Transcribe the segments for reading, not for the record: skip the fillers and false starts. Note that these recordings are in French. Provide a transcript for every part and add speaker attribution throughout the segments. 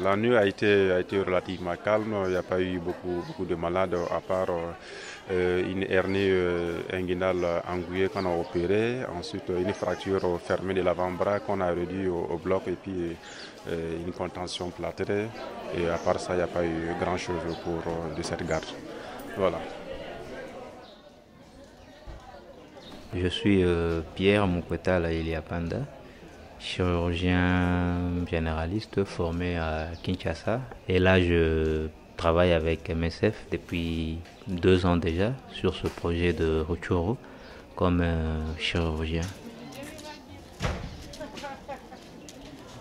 Speaker 1: La nuit a été relativement calme, il n'y a pas eu beaucoup de malades à part une hernie inguinale engouillée qu'on a opérée, ensuite une fracture fermée de l'avant-bras qu'on a réduit au bloc et puis une contention plâtrée. Et à part ça, il n'y a pas eu grand-chose au cours de cette garde. Voilà.
Speaker 2: Je suis Pierre Moukweta Laïlia Panda, chirurgien généraliste formé à Kinshasa. Et là, je travaille avec MSF depuis 2 ans déjà sur ce projet de Rutshuru comme chirurgien.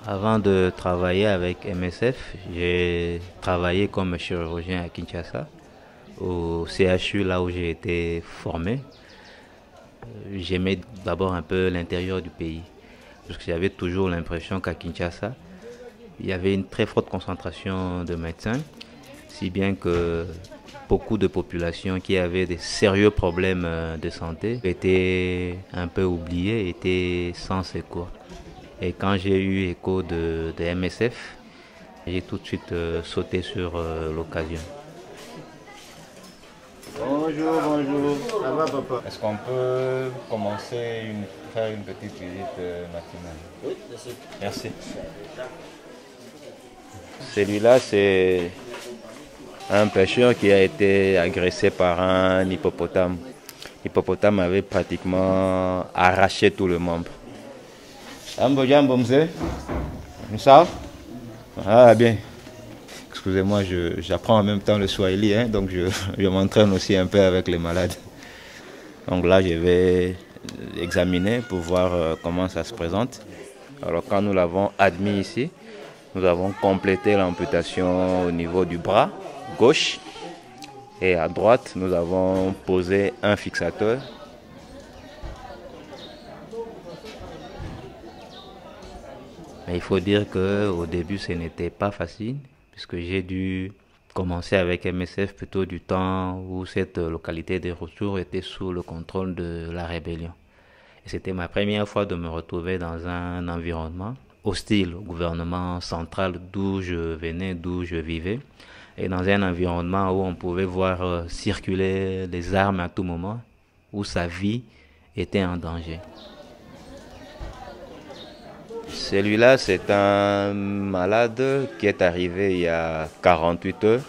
Speaker 2: Avant de travailler avec MSF, j'ai travaillé comme chirurgien à Kinshasa, au CHU là où j'ai été formé. J'aimais d'abord un peu l'intérieur du pays, parce que j'avais toujours l'impression qu'à Kinshasa, il y avait une très forte concentration de médecins, si bien que beaucoup de populations qui avaient des sérieux problèmes de santé étaient un peu oubliées, étaient sans secours. Et quand j'ai eu écho de MSF, j'ai tout de suite sauté sur l'occasion.
Speaker 3: Bonjour, bonjour. Ça va, papa? Est-ce qu'on peut faire une petite visite matinale?
Speaker 4: Oui, bien sûr.
Speaker 3: Merci. Celui-là, c'est un pêcheur qui a été agressé par un hippopotame. L'hippopotame avait pratiquement arraché tout le membre. Jambo, jambo, mzee. Ça? Ah, bien. Excusez-moi, j'apprends en même temps le swahili, hein, donc je m'entraîne aussi un peu avec les malades. Donc là, je vais examiner pour voir comment ça se présente. Alors quand nous l'avons admis ici, nous avons complété l'amputation au niveau du bras gauche. Et à droite, nous avons posé un fixateur.
Speaker 2: Mais il faut dire qu'au début, ce n'était pas facile, puisque j'ai dû commencer avec MSF plutôt du temps où cette localité des Rutshuru était sous le contrôle de la rébellion. Et c'était ma première fois de me retrouver dans un environnement hostile au gouvernement central d'où je venais, d'où je vivais, et dans un environnement où on pouvait voir circuler les armes à tout moment, où sa vie était en danger.
Speaker 3: Celui-là, c'est un malade qui est arrivé il y a 48 heures,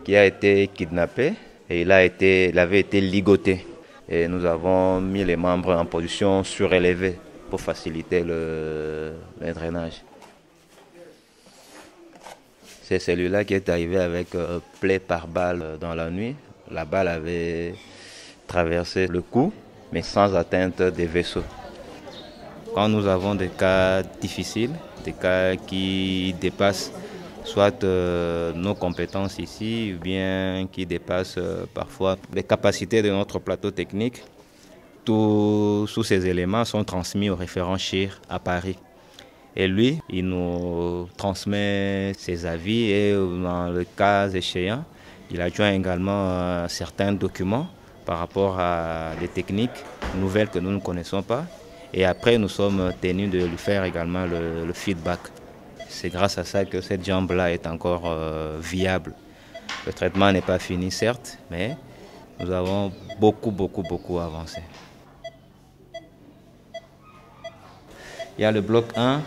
Speaker 3: qui a été kidnappé et il avait été ligoté. Et nous avons mis les membres en position surélevée pour faciliter le drainage. C'est celui-là qui est arrivé avec plaie par balle dans la nuit. La balle avait traversé le cou, mais sans atteinte des vaisseaux. Quand nous avons des cas difficiles, des cas qui dépassent soit nos compétences ici, ou bien qui dépassent parfois les capacités de notre plateau technique, tous ces éléments sont transmis au référent CHIR à Paris. Et lui, il nous transmet ses avis et dans le cas échéant, il adjoint également certains documents par rapport à des techniques nouvelles que nous ne connaissons pas. Et après, nous sommes tenus de lui faire également le feedback. C'est grâce à ça que cette jambe-là est encore viable. Le traitement n'est pas fini, certes, mais nous avons beaucoup avancé. Il y a le bloc 1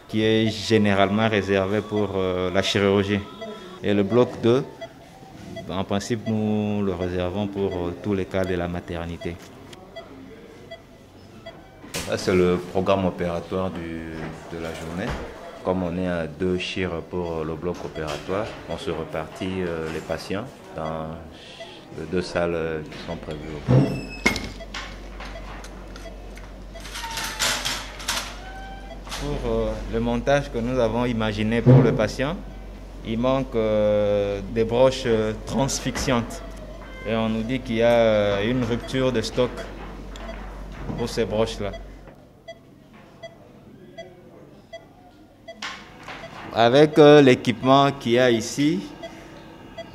Speaker 3: qui est généralement réservé pour la chirurgie. Et le bloc 2, en principe, nous le réservons pour tous les cas de la maternité. Ça, c'est le programme opératoire de la journée. Comme on est à 2 chires pour le bloc opératoire, on se répartit les patients dans les 2 salles qui sont prévues. Pour le montage que nous avons imaginé pour le patient, il manque des broches transfixiantes. Et on nous dit qu'il y a une rupture de stock pour ces broches-là. Avec l'équipement qu'il y a ici,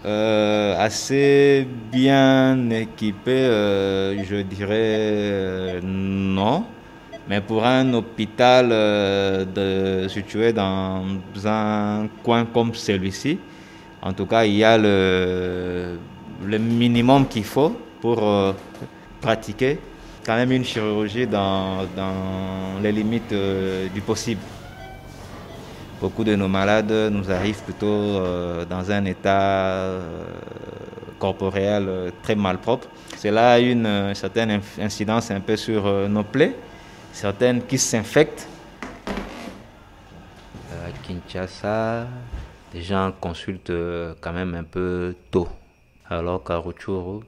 Speaker 3: assez bien équipé, je dirais non. Mais pour un hôpital situé dans un coin comme celui-ci, en tout cas, il y a le minimum qu'il faut pour pratiquer quand même une chirurgie dans les limites du possible. Beaucoup de nos malades nous arrivent plutôt dans un état corporel très malpropre. Cela a une certaine incidence un peu sur nos plaies, certaines qui s'infectent.
Speaker 2: À Kinshasa, les gens consultent quand même un peu tôt, alors qu'à Rutshuru,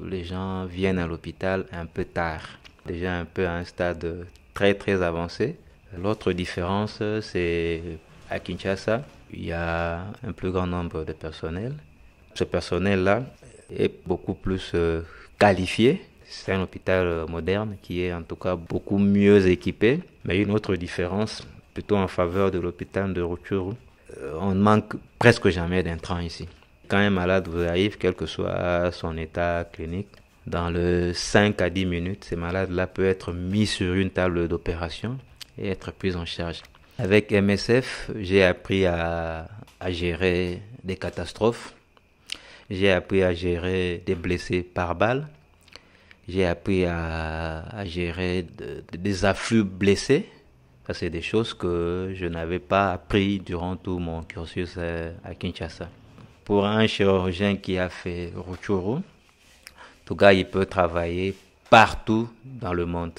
Speaker 2: les gens viennent à l'hôpital un peu tard, déjà un peu à un stade très très avancé. L'autre différence, c'est à Kinshasa, il y a un plus grand nombre de personnel. Ce personnel-là est beaucoup plus qualifié. C'est un hôpital moderne qui est en tout cas beaucoup mieux équipé. Mais une autre différence, plutôt en faveur de l'hôpital de Rutshuru, on ne manque presque jamais d'intrants ici. Quand un malade vous arrive, quel que soit son état clinique, dans les 5 à 10 minutes, ce malade-là peut être mis sur une table d'opération et être pris en charge. Avec MSF, j'ai appris à gérer des catastrophes. J'ai appris à gérer des blessés par balle. J'ai appris à gérer des afflux blessés. Ça, c'est des choses que je n'avais pas appris durant tout mon cursus à Kinshasa. Pour un chirurgien qui a fait Rutshuru, en tout cas, il peut travailler partout dans le monde.